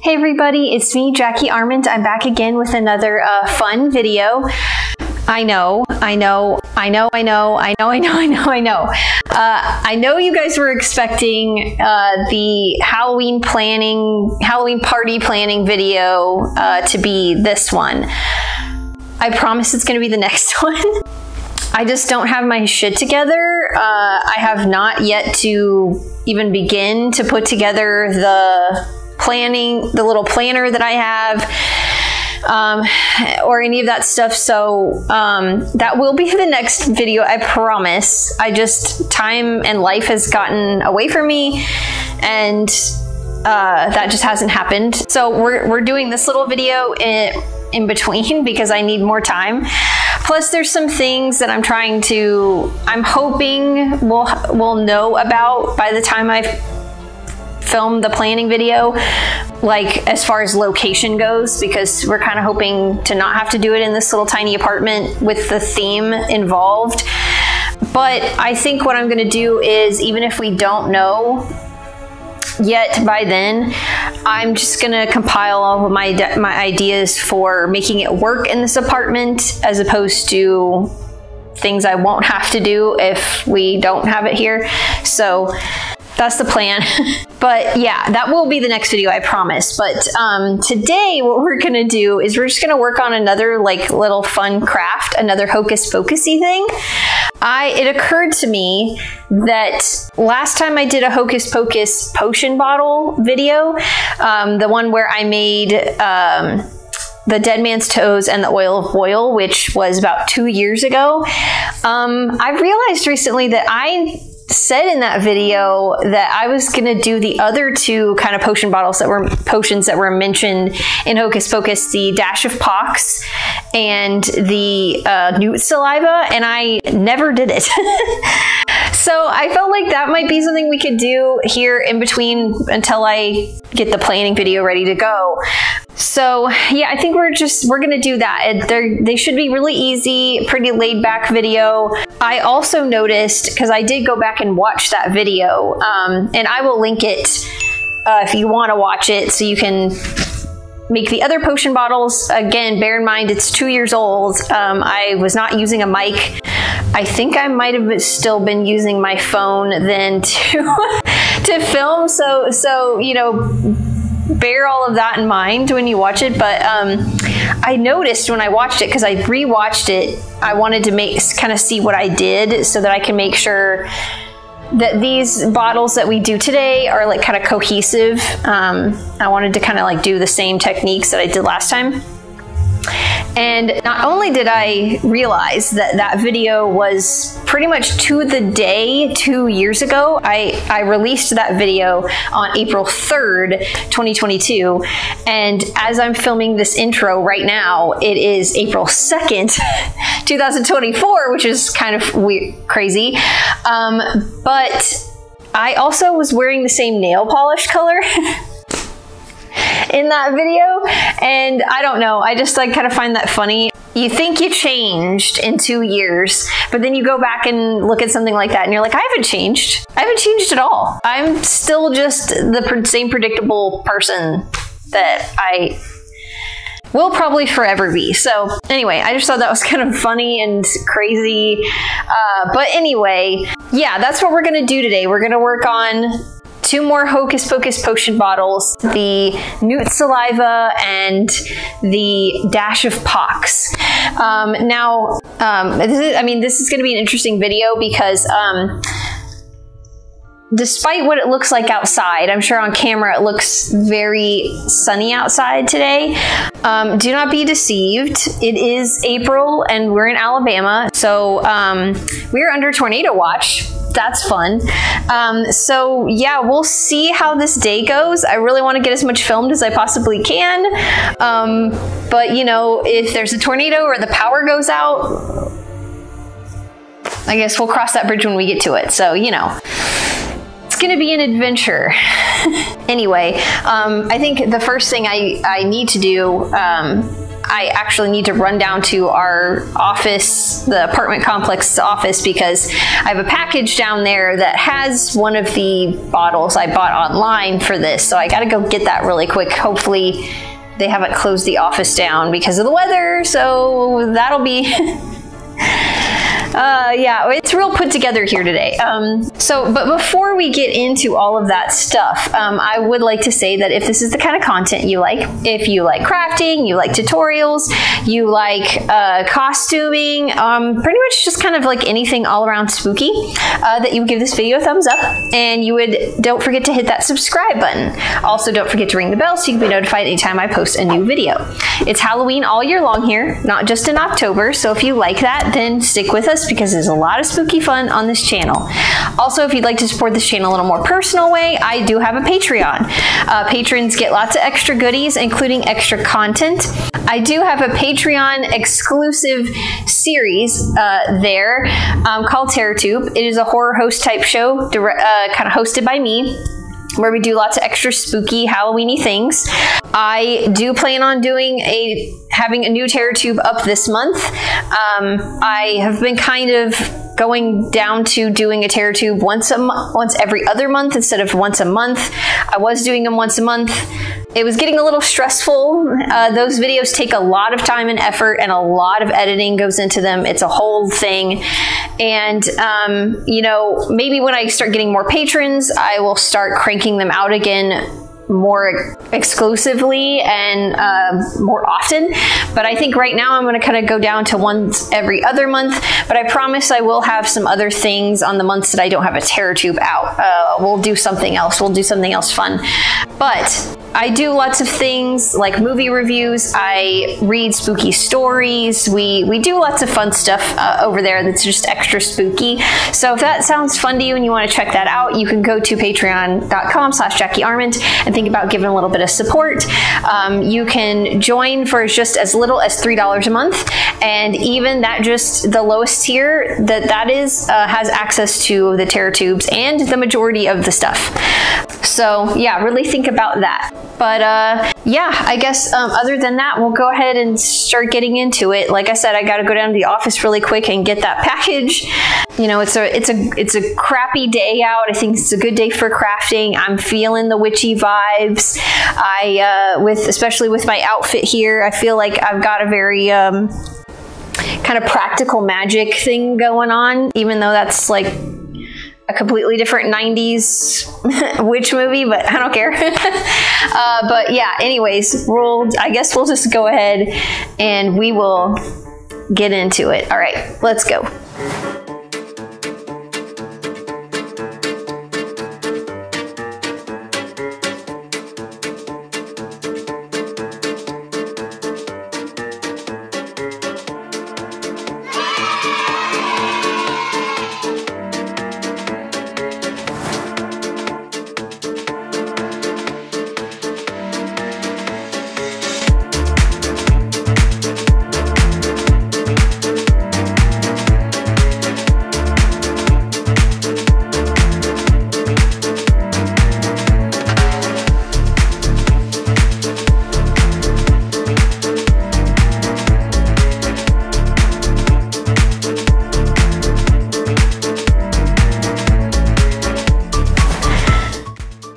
Hey everybody, it's me, Jackie Armand. I'm back again with another fun video. I know you guys were expecting the Halloween party planning video to be this one. I promise it's going to be the next one. I just don't have my shit together. I have not yet to even begin to put together the little planner that I have, or any of that stuff. So that will be the next video, I promise. Time and life has gotten away from me, and that just hasn't happened. So we're doing this little video in between because I need more time. Plus there's some things that I'm hoping we'll know about by the time I film the planning video, like as far as location goes, because we're kind of hoping to not have to do it in this little tiny apartment with the theme involved. But I think what I'm going to do is, even if we don't know yet by then, I'm just gonna compile all of my ideas for making it work in this apartment, as opposed to things I won't have to do if we don't have it here. So that's the plan. But yeah, that will be the next video, I promise. But today what we're gonna do is we're just gonna work on another like little fun craft, another Hocus Pocus-y thing. It occurred to me that last time I did a Hocus Pocus potion bottle video, the one where I made the dead man's toes and the oil of boil, which was about 2 years ago, I realized recently that I said in that video that I was gonna do the other two kind of potions that were mentioned in Hocus Pocus, the Dash of Pox and the Newt Saliva, and I never did it. So I felt like that might be something we could do here in between until I get the planning video ready to go. So yeah, I think we're gonna do that. They should be really easy, pretty laid back video. I also noticed, because I did go back and watch that video, and I will link it if you want to watch it, so you can make the other potion bottles. Again, bear in mind it's 2 years old. I was not using a mic. I think I might have still been using my phone then to film. So you know, bear all of that in mind when you watch it. But I noticed when I watched it, because I rewatched it, I wanted to kind of see what I did so that I can make sure that these bottles that we do today are like kind of cohesive. I wanted to kind of like do the same techniques that I did last time. And not only did I realize that that video was pretty much to the day 2 years ago, I released that video on April 3rd, 2022. And as I'm filming this intro right now, it is April 2nd, 2024, which is kind of weird, crazy. But I also was wearing the same nail polish color in that video, and I don't know, I just like kind of find that funny. You think you changed in 2 years, but then you go back and look at something like that and you're like, I haven't changed. I haven't changed at all. I'm still just the same predictable person that I will probably forever be. So anyway, I just thought that was kind of funny and crazy. But anyway, yeah, that's what we're gonna do today. We're gonna work on 2 more Hocus Pocus potion bottles, the Newt Saliva and the Dash of Pox. This is going to be an interesting video because despite what it looks like outside, I'm sure on camera it looks very sunny outside today. Do not be deceived. It is April and we're in Alabama, so we're under tornado watch. That's fun. So yeah, we'll see how this day goes. I really want to get as much filmed as I possibly can. But you know, if there's a tornado or the power goes out, I guess we'll cross that bridge when we get to it. So, you know, it's gonna be an adventure. Anyway, I think the first thing I need to do I actually need to run down to our office, the apartment complex office, because I have a package down there that has one of the bottles I bought online for this. So I got to go get that really quick. Hopefully they haven't closed the office down because of the weather. So that'll be... yeah, it's real put together here today. But before we get into all of that stuff, I would like to say that if this is the kind of content you like, if you like crafting, you like tutorials, you like costuming, pretty much just kind of like anything all around spooky, that you would give this video a thumbs up, and you would don't forget to hit that subscribe button. Also, don't forget to ring the bell so you can be notified anytime I post a new video. It's Halloween all year long here, not just in October, so if you like that, then stick with us because there's a lot of spooky fun on this channel. Also, if you'd like to support this channel in a little more personal way, I do have a Patreon. Patrons get lots of extra goodies, including extra content. I do have a Patreon exclusive series there called TerrorTube. It is a horror host type show, kind of hosted by me, where we do lots of extra spooky Halloweeny things. I do plan on having a new TerrorTube up this month. I have been kind of going down to doing a TerrorTube once every other month instead of once a month. I was doing them once a month. It was getting a little stressful. Those videos take a lot of time and effort, and a lot of editing goes into them. It's a whole thing. And, you know, maybe when I start getting more patrons, I will start cranking them out again more exclusively and more often. But I think right now I'm going to kind of go down to once every other month. But I promise I will have some other things on the months that I don't have a TerrorTube out. We'll do something else. We'll do something else fun. But I do lots of things like movie reviews. I read spooky stories. We do lots of fun stuff over there that's just extra spooky. So if that sounds fun to you and you want to check that out, you can go to patreon.com/JackieArment and think about giving a little bit of support. You can join for just as little as $3 a month, and even that, just the lowest tier that is has access to the TerrorTubes and the majority of the stuff. So yeah, really think about that. But yeah, I guess other than that, we'll go ahead and start getting into it. Like I said, I got to go down to the office really quick and get that package. You know, it's a crappy day out. I think it's a good day for crafting. I'm feeling the witchy vibes. Especially with my outfit here, I feel like I've got a very kind of practical magic thing going on, even though that's like a completely different 90s witch movie, but I don't care. But yeah, anyways, I guess we'll just go ahead and we will get into it. All right, let's go.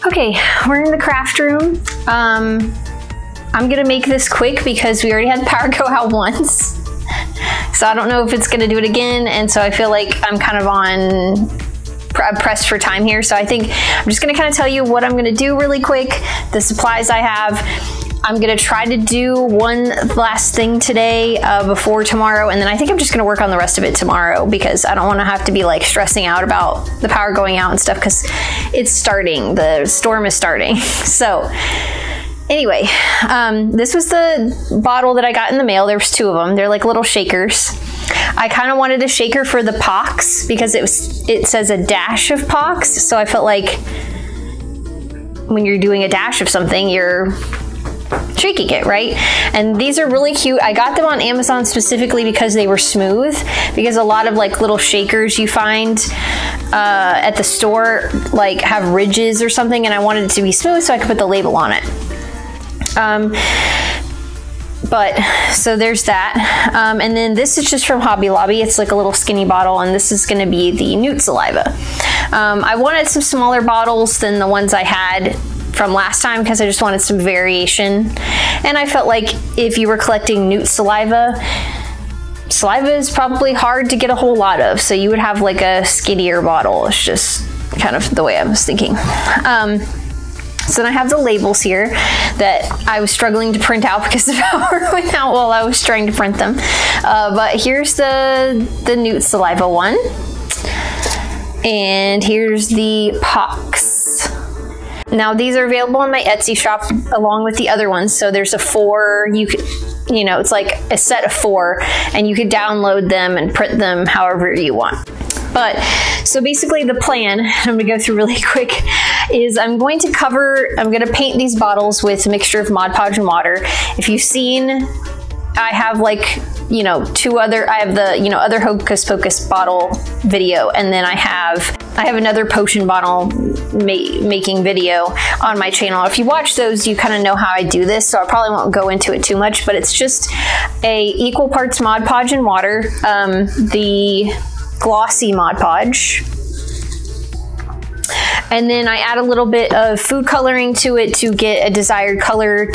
Okay, we're in the craft room. I'm gonna make this quick because we already had the power go out once. So I don't know if it's gonna do it again, and so I feel like I'm kind of on pressed for time here. So I think I'm just gonna kind of tell you what I'm gonna do really quick, the supplies I have. I'm gonna try to do one last thing today before tomorrow, and then I think I'm just gonna work on the rest of it tomorrow because I don't wanna have to be like stressing out about the power going out and stuff because it's starting, the storm is starting. So anyway, this was the bottle that I got in the mail. There was 2 of them. They're like little shakers. I kind of wanted a shaker for the pox because it says a dash of pox. So I felt like when you're doing a dash of something, you're shaking it, right? And these are really cute. I got them on Amazon specifically because they were smooth, because a lot of like little shakers you find at the store like have ridges or something, and I wanted it to be smooth so I could put the label on it. But so there's that. And then this is just from Hobby Lobby. It's like a little skinny bottle, and this is going to be the Newt Saliva. I wanted some smaller bottles than the ones I had from last time because I just wanted some variation. And I felt like if you were collecting Newt Saliva is probably hard to get a whole lot of, so you would have like a skinnier bottle. It's just kind of the way I was thinking. So then I have the labels here that I was struggling to print out because the power went out while I was trying to print them. But here's the Newt Saliva one. And here's the Pox. Now these are available on my Etsy shop along with the other ones. So there's a 4, you know, it's like a set of 4, and you could download them and print them however you want. But so basically the plan, I'm gonna go through really quick, is I'm going to paint these bottles with a mixture of Mod Podge and water. If you've seen, I have like, you know, I have the, you know, other Hocus Pocus bottle video, and then I have another potion bottle making video on my channel. If you watch those, you kind of know how I do this, so I probably won't go into it too much, but it's just a equal parts Mod Podge and water, the glossy Mod Podge, and then I add a little bit of food coloring to it to get a desired color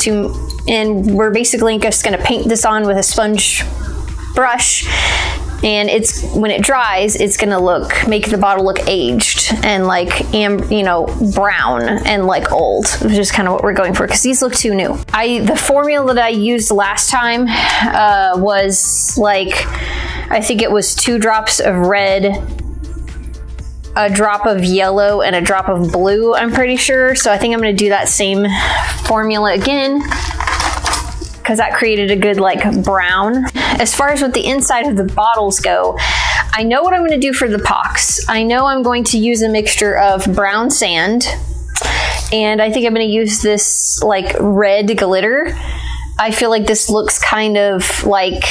and we're basically just going to paint this on with a sponge brush, and when it dries, it's going to make the bottle look aged and like, you know, brown and like old, which is kind of what we're going for because these look too new. The formula that I used last time was like, I think it was 2 drops of red, a drop of yellow, and a drop of blue, I'm pretty sure. So I think I'm going to do that same formula again because that created a good like brown. As far as what the inside of the bottles go, I know what I'm going to do for the Pox. I know I'm going to use a mixture of brown sand, and I think I'm going to use this like red glitter. I feel like this looks kind of like,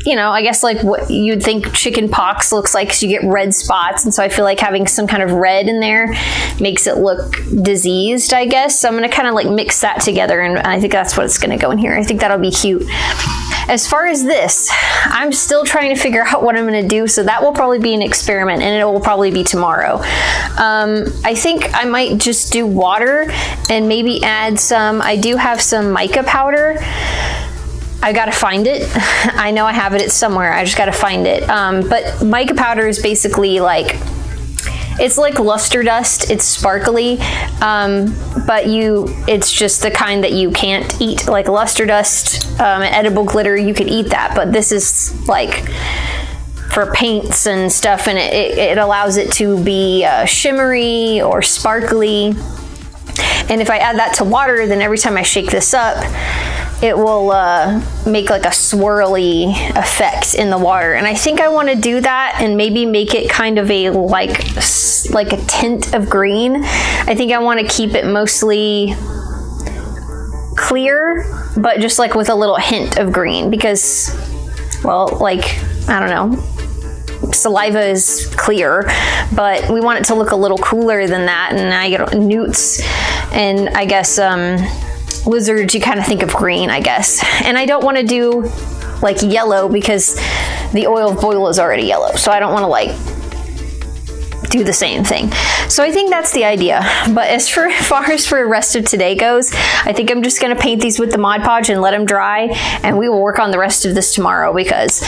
you know, I guess like what you'd think chicken pox looks like, because you get red spots, and so I feel like having some kind of red in there makes it look diseased, I guess. So I'm going to kind of like mix that together, and I think that's what it's going to go in here. I think that'll be cute. As far as this, I'm still trying to figure out what I'm going to do, so that will probably be an experiment, and it will probably be tomorrow. I think I might just do water and maybe add some, I do have some mica powder. I gotta find it. I know I have it, it's somewhere, I just gotta find it. But mica powder is basically like, it's like luster dust, it's sparkly, but it's just the kind that you can't eat, like luster dust, edible glitter, you could eat that, but this is like for paints and stuff, and it allows it to be shimmery or sparkly. And if I add that to water, then every time I shake this up, it will make like a swirly effect in the water. And I think I want to do that and maybe make it kind of a like a tint of green. I think I want to keep it mostly clear, but just like with a little hint of green, because, well, like, I don't know, saliva is clear, but we want it to look a little cooler than that. And I get newts, and I guess lizards, you kind of think of green, I guess. And I don't want to do like yellow because the oil of boil is already yellow, so I don't want to like do the same thing. So I think that's the idea. But as far as the rest of today goes, I think I'm just going to paint these with the Mod Podge and let them dry, and we will work on the rest of this tomorrow, because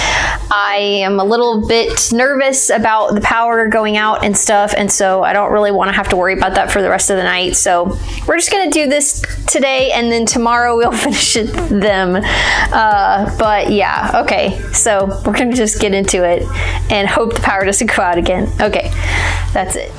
I am a little bit nervous about the power going out and stuff, and so I don't really want to have to worry about that for the rest of the night. So we're just going to do this today, and then tomorrow we'll finish them. But yeah, okay, so we're going to just get into it and hope the power doesn't go out again. Okay, that's it.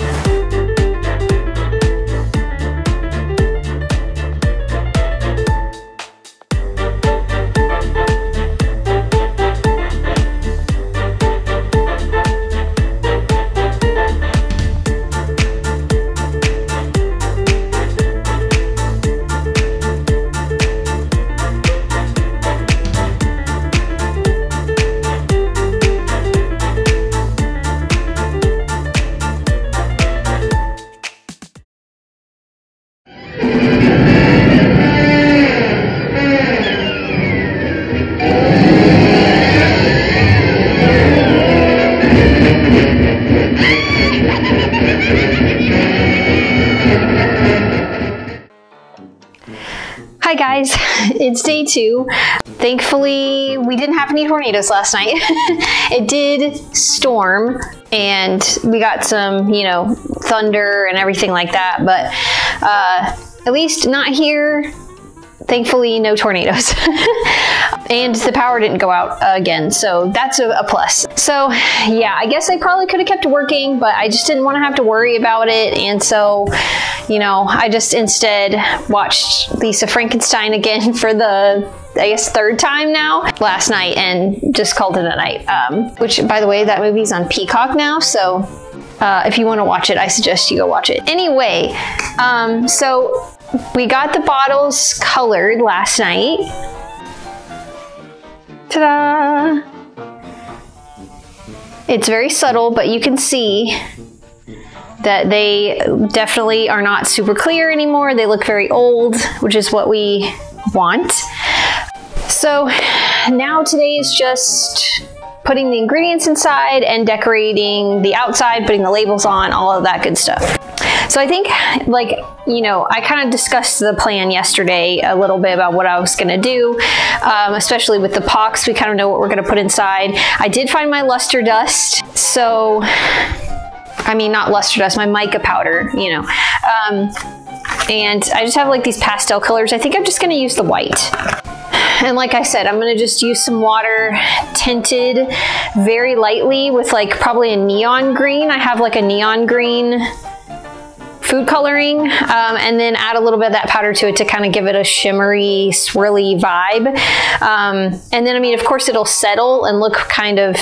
It's day 2. Thankfully, we didn't have any tornadoes last night. It did storm and we got some, you know, thunder and everything like that, but at least not here. Thankfully, no tornadoes. And the power didn't go out again, so that's a plus. So yeah, I guess I probably could have kept working, but I just didn't want to have to worry about it. And so, you know, I just instead watched Lisa Frankenstein again for the, I guess, 3rd time now last night and just called it a night. Which, by the way, that movie's on Peacock now, so if you want to watch it, I suggest you go watch it. Anyway, so we got the bottles colored last night. Ta-da! It's very subtle, but you can see that they definitely are not super clear anymore. They look very old, which is what we want. So now today is just putting the ingredients inside and decorating the outside, putting the labels on, all of that good stuff. So I think, like, you know, I kind of discussed the plan yesterday a little bit about what I was going to do, especially with the pox. We kind of know what we're going to put inside. I did find my luster dust. So, I mean, not luster dust, my mica powder, you know. And I just have like these pastel colors. I think I'm just going to use the white. And like I said, I'm going to just use some water tinted very lightly with like probably a neon green. I have like a neon green food coloring, and then add a little bit of that powder to it to kind of give it a shimmery, swirly vibe. And then, I mean, of course it'll settle and look kind of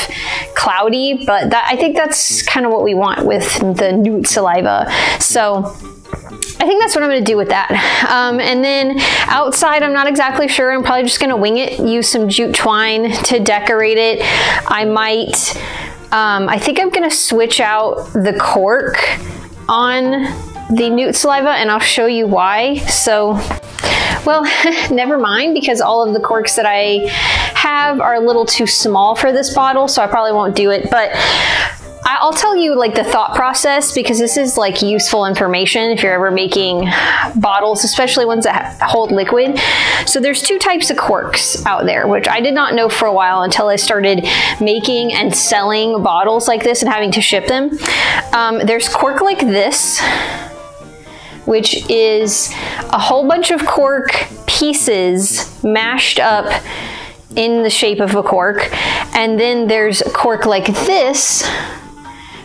cloudy, but I think that's kind of what we want with the Newt Saliva. So I think that's what I'm going to do with that. And then outside, I'm not exactly sure. I'm probably just going to wing it, use some jute twine to decorate it. I might, I think I'm going to switch out the cork on the Newt Saliva, and I'll show you why. So, well, never mind, because all of the corks that I have are a little too small for this bottle, so I probably won't do it. But I'll tell you like the thought process, because this is like useful information if you're ever making bottles, especially ones that hold liquid. So there's 2 types of corks out there, which I did not know for a while until I started making and selling bottles like this and having to ship them. There's cork like this, which is a whole bunch of cork pieces mashed up in the shape of a cork. And then there's cork like this,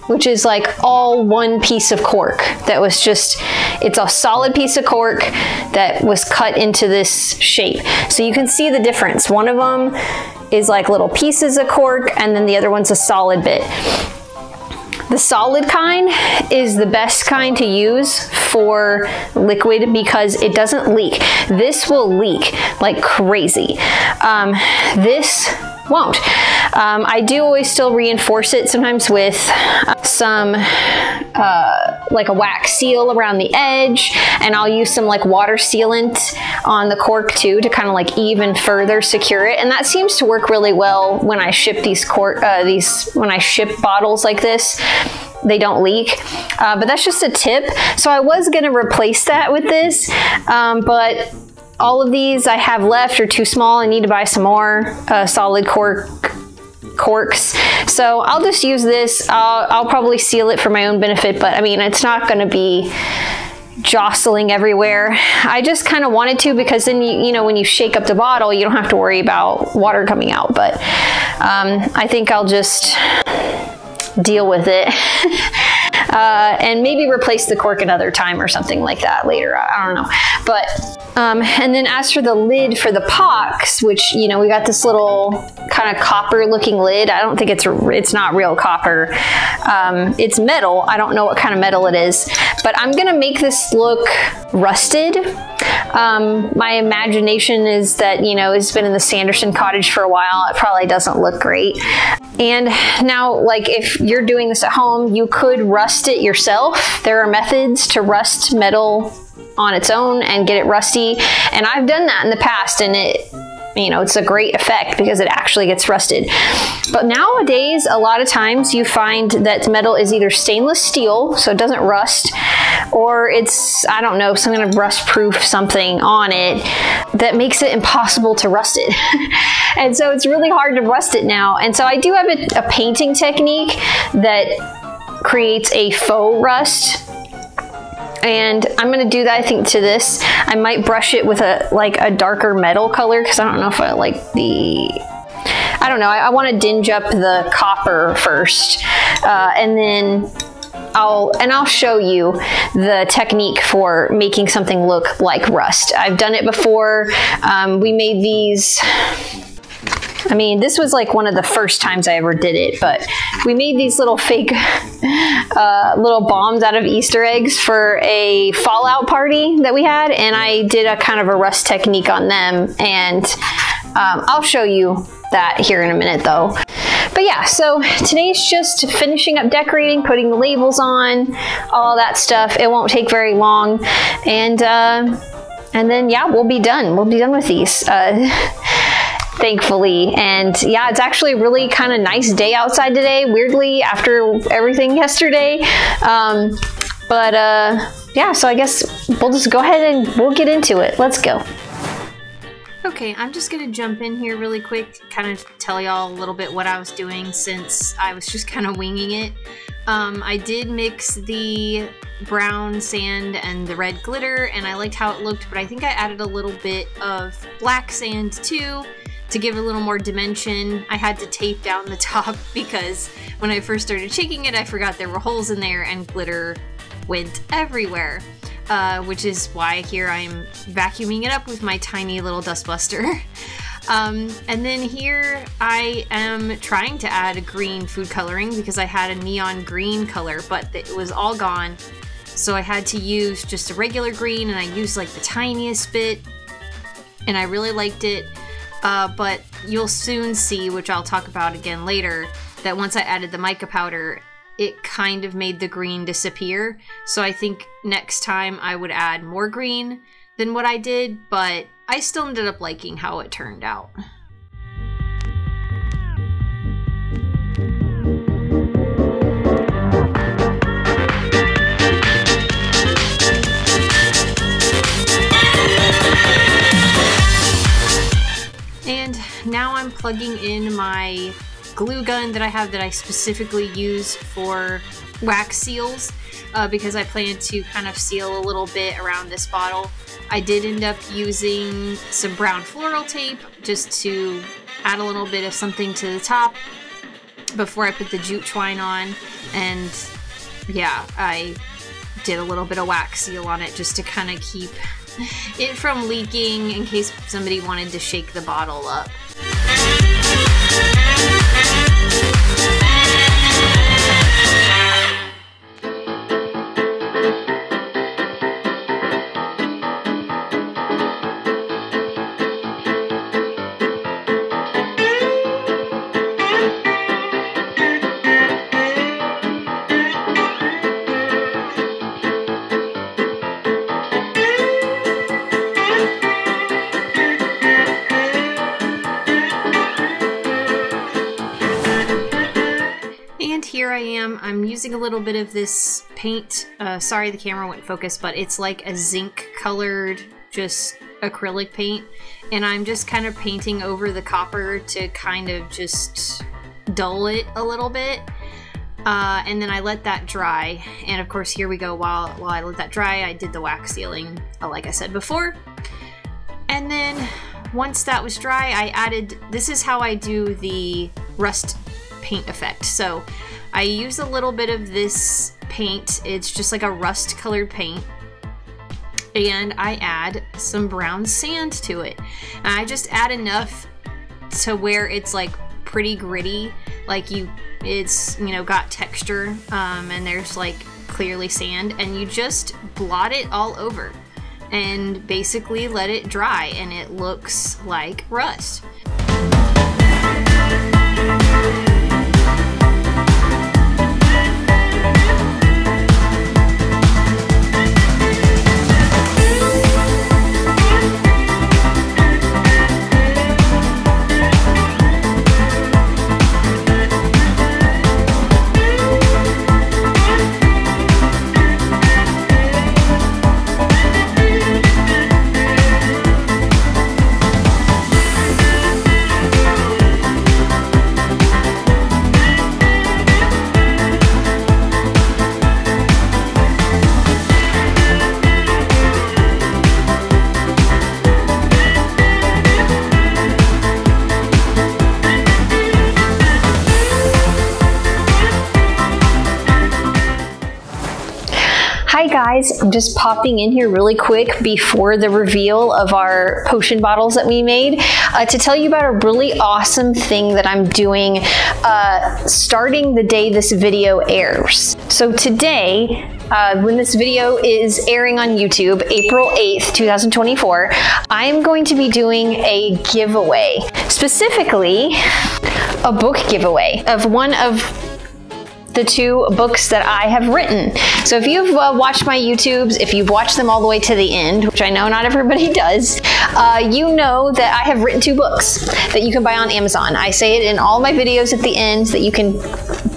which is like all one piece of cork that was just, it's a solid piece of cork that was cut into this shape. So you can see the difference. One of them is like little pieces of cork, and then the other one's a solid bit. The solid kind is the best kind to use for liquid because it doesn't leak. This will leak like crazy. This won't. I do always still reinforce it sometimes with some like a wax seal around the edge, and I'll use some like water sealant on the cork too to kind of like even further secure it. And that seems to work really well when I ship these when I ship bottles like this. They don't leak, but that's just a tip. So I was gonna replace that with this, but all of these I have left are too small. I need to buy some more solid corks. So I'll just use this. I'll probably seal it for my own benefit, but I mean, it's not gonna be jostling everywhere. I just kind of wanted to, because then you know, when you shake up the bottle, you don't have to worry about water coming out. But I think I'll just deal with it and maybe replace the cork another time or something like that later. I don't know. But and then as for the lid for the pox, which, you know, we got this little kind of copper looking lid. I don't think it's not real copper. It's metal. I don't know what kind of metal it is, but I'm gonna make this look rusted. My imagination is that, you know, it's been in the Sanderson cottage for a while. It probably doesn't look great. And now, like, if you're doing this at home, you could rust it yourself. There are methods to rust metal on its own and get it rusty. And I've done that in the past, and you know, it's a great effect because it actually gets rusted. But nowadays, a lot of times you find that metal is either stainless steel, so it doesn't rust, or it's, I don't know, some kind of rust proof something on it that makes it impossible to rust it. And so it's really hard to rust it now. And so I do have a painting technique that creates a faux rust. And I'm gonna do that, I think, to this. I might brush it with a darker metal color, because I don't know if I like I don't know, I want to dinge up the copper first, and then I'll show you the technique for making something look like rust. I've done it before. We made these, I mean, this was like one of the first times I ever did it, but we made these little fake little bombs out of Easter eggs for a Fallout party that we had, and I did a kind of a rust technique on them, and I'll show you that here in a minute though. But yeah, so today's just finishing up decorating, putting the labels on, all that stuff. It won't take very long, and then yeah, we'll be done. We'll be done with these. Thankfully. And yeah, it's actually a really kind of nice day outside today, weirdly, after everything yesterday. Yeah, so I guess we'll just go ahead and we'll get into it. Let's go. Okay, I'm just gonna jump in here really quick, kind of tell y'all a little bit what I was doing, since I was just kind of winging it. I did mix the brown sand and the red glitter, and I liked how it looked, but I think I added a little bit of black sand too, to give it a little more dimension. I had to tape down the top because when I first started shaking it, I forgot there were holes in there and glitter went everywhere. Which is why here I'm vacuuming it up with my tiny little dustbuster. And then here I am trying to add a green food coloring because I had a neon green color, but it was all gone. So I had to use just a regular green, and I used like the tiniest bit, and I really liked it. But you'll soon see, which I'll talk about again later, that once I added the mica powder, it kind of made the green disappear. So I think next time I would add more green than what I did, but I still ended up liking how it turned out. And now I'm plugging in my glue gun that I have that I specifically use for wax seals, because I plan to kind of seal a little bit around this bottle. I did end up using some brown floral tape just to add a little bit of something to the top before I put the jute twine on, and yeah, I did a little bit of wax seal on it just to kind of keep it from leaking in case somebody wanted to shake the bottle up. Here I am. I'm using a little bit of this paint. Sorry the camera went focus, but it's like a zinc colored, just acrylic paint. And I'm just kind of painting over the copper to kind of just dull it a little bit. And then I let that dry. And of course, here we go. While I let that dry, I did the wax sealing, like I said before. And then once that was dry, I added, this is how I do the rust paint effect. So I use a little bit of this paint. It's just like a rust colored paint. And I add some brown sand to it. And I just add enough to where it's like pretty gritty. Like it's, you know, got texture, and there's like clearly sand, and you just blot it all over and basically let it dry, and it looks like rust. Hi guys, I'm just popping in here really quick before the reveal of our potion bottles that we made to tell you about a really awesome thing that I'm doing starting the day this video airs. So today, when this video is airing on YouTube, April 8th, 2024, I'm going to be doing a giveaway, specifically a book giveaway of one of the 2 books that I have written. So if you've watched my YouTubes, if you've watched them all the way to the end, which I know not everybody does, you know that I have written 2 books that you can buy on Amazon. I say it in all my videos at the end that you can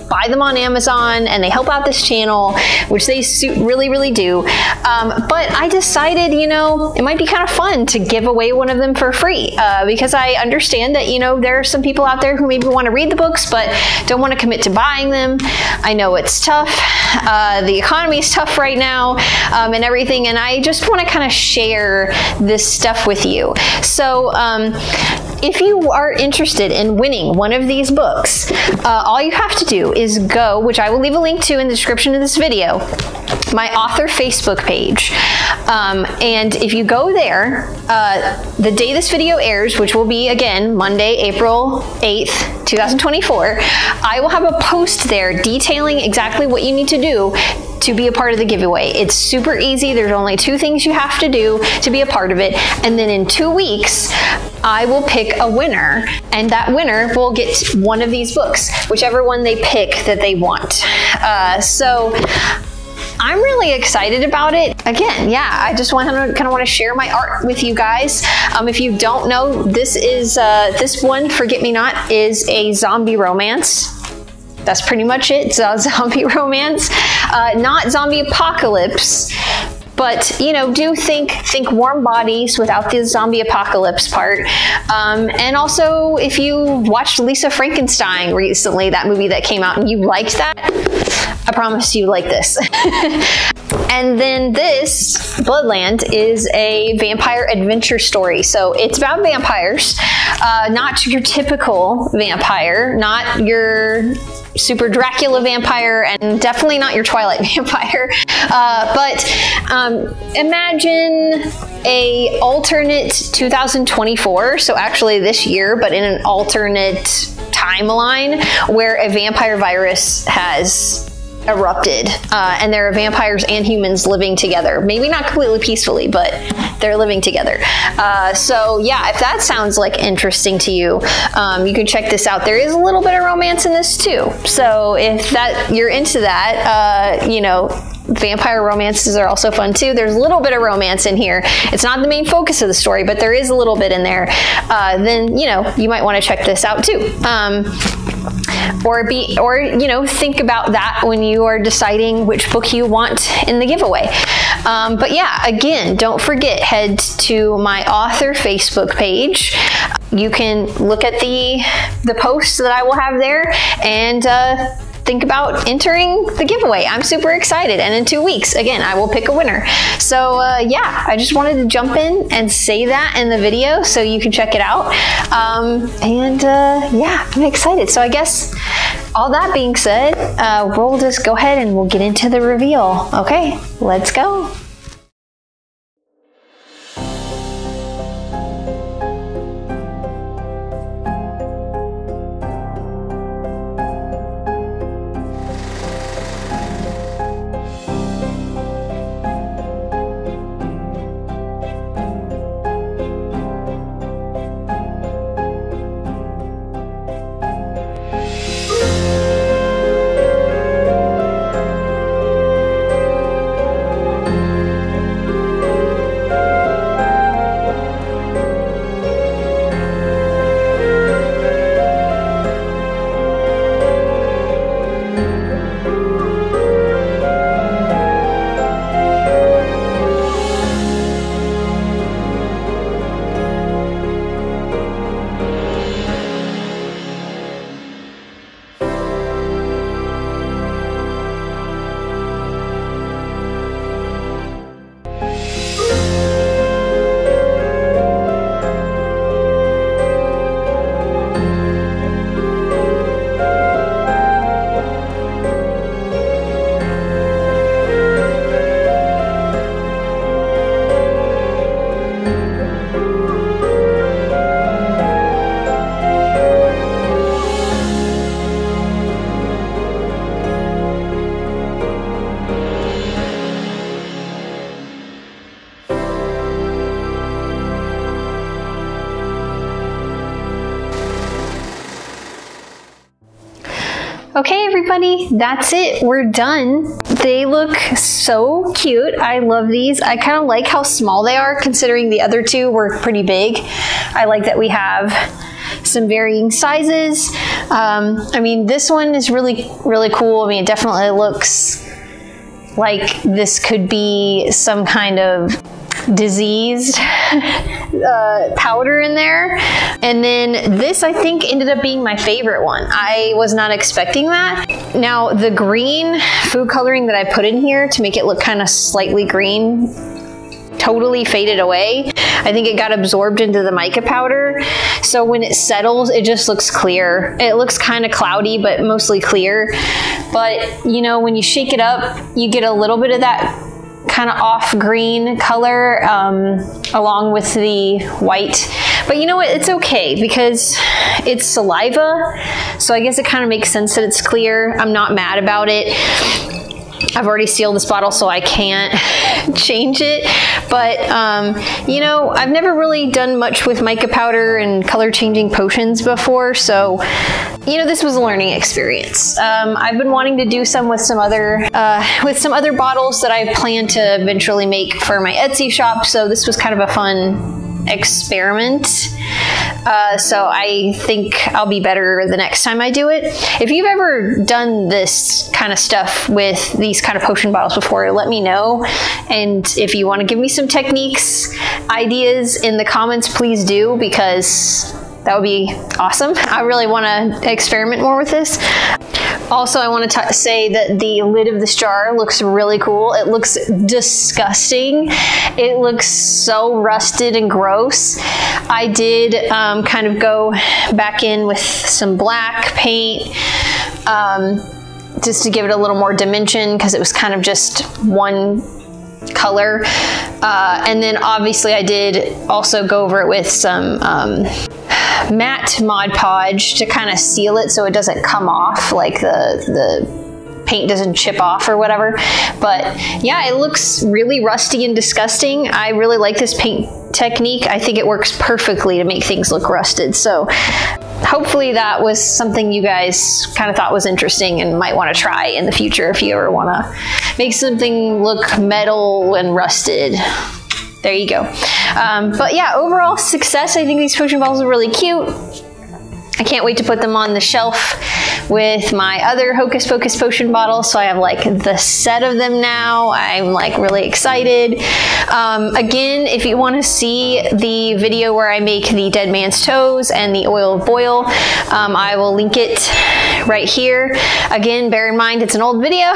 buy them on Amazon and they help out this channel, which they really do. But I decided, you know, it might be kind of fun to give away one of them for free because I understand that, you know, there are some people out there who maybe want to read the books but don't want to commit to buying them. I know it's tough. The economy is tough right now and everything, and I just want to kind of share this stuff with you. So if you are interested in winning one of these books, all you have to do is go, which I will leave a link to in the description of this video, my author Facebook page. And if you go there, the day this video airs, which will be again Monday, April 8th, 2024, I will have a post there detailing exactly what you need to do to be a part of the giveaway. It's super easy. There's only 2 things you have to do to be a part of it. And then in 2 weeks, I will pick a winner, and that winner will get one of these books, whichever one they pick that they want. So I'm really excited about it. Again, yeah, I just kind of want to share my art with you guys. If you don't know, this is this one, Forget Me Not, is a zombie romance. That's pretty much it. It's a zombie romance, not zombie apocalypse. But, you know, do think warm bodies without the zombie apocalypse part. And also, if you watched Lisa Frankenstein recently, that movie that came out, and you liked that, I promise you like this. And then this, Bloodland, is a vampire adventure story. So it's about vampires, not your typical vampire, not your super Dracula vampire, and definitely not your Twilight vampire. But imagine a alternate 2024, so actually this year, but in an alternate timeline where a vampire virus has erupted, and there are vampires and humans living together. Maybe not completely peacefully, but they're living together. So yeah, if that sounds like interesting to you, you can check this out. There is a little bit of romance in this too. So if you're into that, you know, vampire romances are also fun too. There's a little bit of romance in here. It's not the main focus of the story, but there is a little bit in there. Then, you know, you might want to check this out too. Or you know, think about that when you are deciding which book you want in the giveaway. But yeah, again, don't forget, head to my author Facebook page. You can look at the posts that I will have there and think about entering the giveaway. I'm super excited, and in 2 weeks, again, I will pick a winner. So yeah, I just wanted to jump in and say that in the video so you can check it out. Yeah, I'm excited. So I guess all that being said, we'll just go ahead and we'll get into the reveal. Okay, let's go. Okay, everybody, that's it. We're done. They look so cute. I love these. I kind of like how small they are considering the other two were pretty big. I like that we have some varying sizes. I mean, this one is really, really cool. I mean, it definitely looks like this could be some kind of diseased powder in there. And then this, I think, ended up being my favorite one. I was not expecting that. Now, the green food coloring that I put in here to make it look kind of slightly green totally faded away. I think it got absorbed into the mica powder. So when it settles, it just looks clear. It looks kind of cloudy, but mostly clear. But, you know, when you shake it up, you get a little bit of that kind of off green color along with the white. But you know what? It's okay because it's saliva. So I guess it kind of makes sense that it's clear. I'm not mad about it. I've already sealed this bottle, so I can't change it. But, you know, I've never really done much with mica powder and color changing potions before. So, you know, this was a learning experience. I've been wanting to do some with some other bottles that I plan to eventually make for my Etsy shop. So this was kind of a fun experiment. So I think I'll be better the next time I do it. If you've ever done this kind of stuff with these kind of potion bottles before, let me know. And if you want to give me some techniques, ideas in the comments, please do, because that would be awesome. I really want to experiment more with this. Also, I want to say that the lid of this jar looks really cool. It looks disgusting. It looks so rusted and gross. I did kind of go back in with some black paint just to give it a little more dimension because it was kind of just one color. And then obviously I did also go over it with some matte Mod Podge to kind of seal it so it doesn't come off, like the paint doesn't chip off or whatever. But yeah, it looks really rusty and disgusting. I really like this paint technique. I think it works perfectly to make things look rusted. So hopefully that was something you guys kind of thought was interesting and might want to try in the future if you ever want to make something look metal and rusted. There you go. But yeah, overall success. I think these potion bottles are really cute. I can't wait to put them on the shelf with my other Hocus Pocus potion bottles. So I have like the set of them now. I'm like really excited. Again, if you want to see the video where I make the dead man's toes and the oil of boil, I will link it right here. Again, bear in mind it's an old video.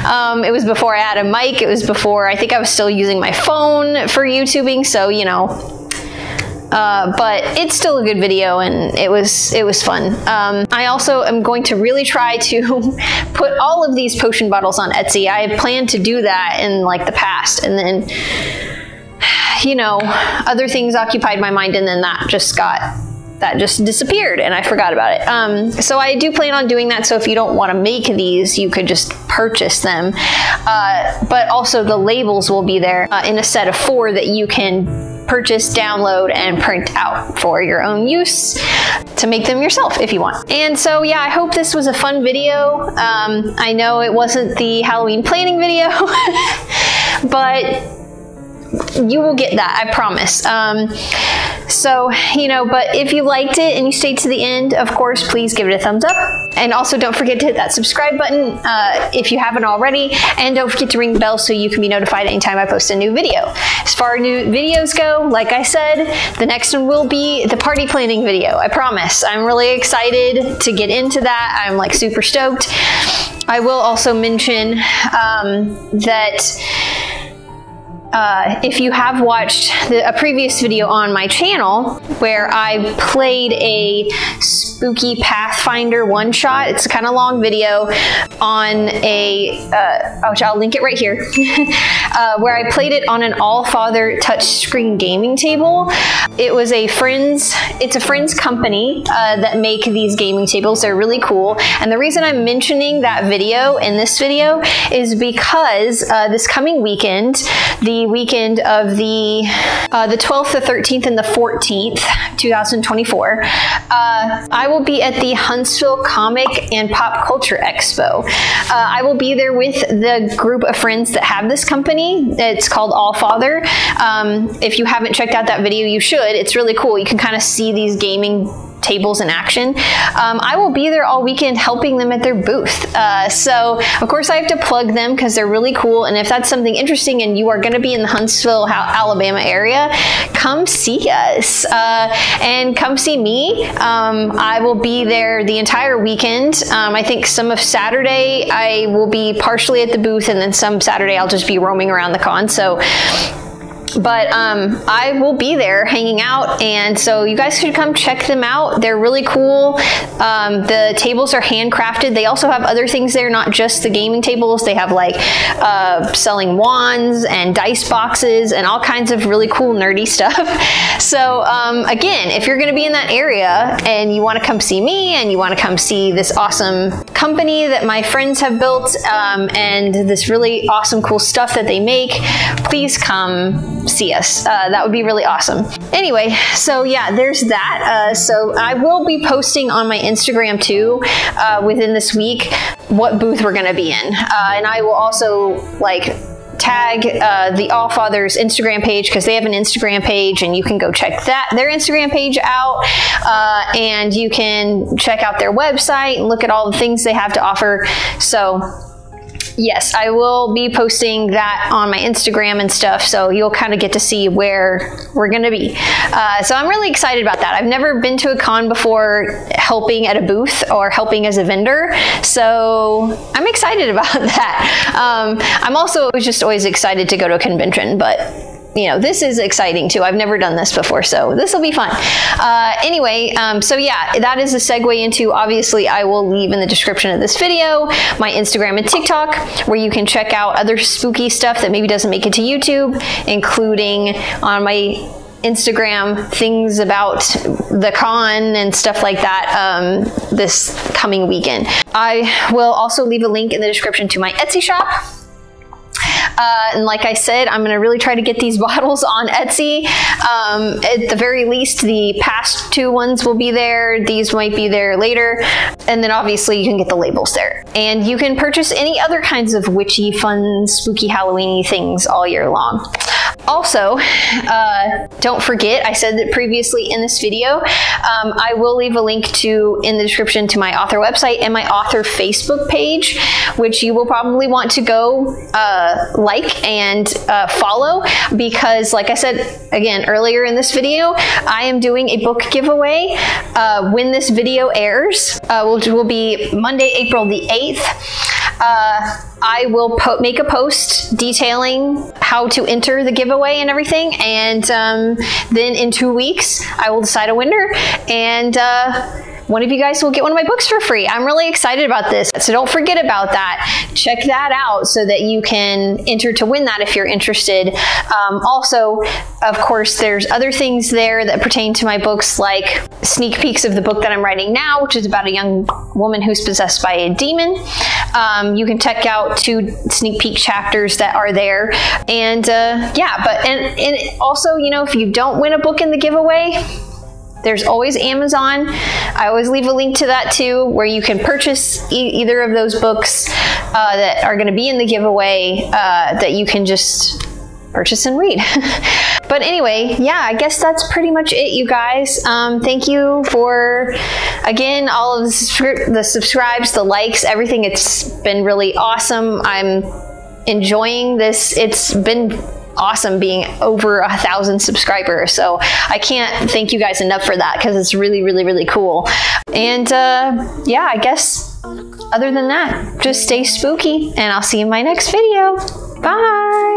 It was before I had a mic. It was before, I think I was still using my phone for YouTubing. So, you know, but it's still a good video and it was fun. I also am going to really try to put all of these potion bottles on Etsy. I had planned to do that in like the past, and then, you know, other things occupied my mind, and then that just disappeared and I forgot about it. So I do plan on doing that. So if you don't want to make these, you could just purchase them. But also the labels will be there in a set of 4 that you can purchase, download, and print out for your own use to make them yourself if you want. And so yeah, I hope this was a fun video. I know it wasn't the Halloween planning video, but you will get that, I promise. So, you know, but if you liked it and you stayed to the end, of course, please give it a thumbs up. And also don't forget to hit that subscribe button if you haven't already. And don't forget to ring the bell so you can be notified anytime I post a new video. As far as new videos go, like I said, the next one will be the party planning video, I promise. I'm really excited to get into that. I'm like super stoked. I will also mention that if you have watched a previous video on my channel where I played a spooky Pathfinder one-shot, it's a kind of long video on a, which I'll link it right here, where I played it on an All-Father touchscreen gaming table. It was it's a friend's company that make these gaming tables. They're really cool. And the reason I'm mentioning that video in this video is because this coming weekend, the upcoming weekend of the 12th, the 13th, and the 14th, 2024, I will be at the Huntsville Comic and Pop Culture Expo. I will be there with the group of friends that have this company. It's called All Father. If you haven't checked out that video, you should. It's really cool. You can kind of see these gaming tables in action. I will be there all weekend helping them at their booth. So of course I have to plug them because they're really cool, and if that's something interesting and you are going to be in the Huntsville, Alabama area, come see us and come see me. I will be there the entire weekend. I think some of Saturday I will be partially at the booth, and then some Saturday I'll just be roaming around the con. But I will be there hanging out, and so you guys should come check them out. They're really cool. The tables are handcrafted. They also have other things there, not just the gaming tables. They have like selling wands and dice boxes and all kinds of really cool nerdy stuff. So again, if you're going to be in that area and you want to come see me and you want to come see this awesome company that my friends have built and this really awesome cool stuff that they make, please come see us. That would be really awesome. Anyway, so yeah, there's that. So I will be posting on my Instagram too within this week what booth we're going to be in. And I will also like tag the All Fathers Instagram page, because they have an Instagram page and you can go check their Instagram page out, and you can check out their website and look at all the things they have to offer. So yes, I will be posting that on my Instagram and stuff, so you'll kind of get to see where we're going to be. So I'm really excited about that. I've never been to a con before helping at a booth or helping as a vendor, so I'm excited about that. I'm also just always excited to go to a convention, but you know, this is exciting too. I've never done this before, so this will be fun. Anyway, so yeah, that is a segue into, obviously, I will leave in the description of this video my Instagram and TikTok, where you can check out other spooky stuff that maybe doesn't make it to YouTube, including on my Instagram things about the con and stuff like that this coming weekend. I will also leave a link in the description to my Etsy shop. And like I said, I'm going to really try to get these bottles on Etsy. At the very least, the past two ones will be there. These might be there later. And then obviously you can get the labels there. And you can purchase any other kinds of witchy, fun, spooky, Halloween-y things all year long. Also, don't forget, I said that previously in this video, I will leave a link in the description to my author website and my author Facebook page, which you will probably want to go like and follow, because like I said again earlier in this video, I am doing a book giveaway when this video airs, which will be Monday, April the 8th. I will make a post detailing how to enter the giveaway and everything, and then in 2 weeks I will decide a winner, and one of you guys will get one of my books for free. I'm really excited about this, so don't forget about that. Check that out so that you can enter to win that if you're interested. Also, of course, there's other things there that pertain to my books, like sneak peeks of the book that I'm writing now, which is about a young woman who's possessed by a demon. You can check out 2 sneak peek chapters that are there. And yeah, and also, you know, if you don't win a book in the giveaway, there's always Amazon. I always leave a link to that too, where you can purchase either of those books that are going to be in the giveaway that you can just purchase and read. But anyway, yeah, I guess that's pretty much it, you guys. Thank you for, again, all of the subscribes, the likes, everything. It's been really awesome. I'm enjoying this. It's been awesome being over 1,000 subscribers, so I can't thank you guys enough for that, because it's really, really, really cool. And yeah, I guess other than that, just stay spooky, and I'll see you in my next video. Bye.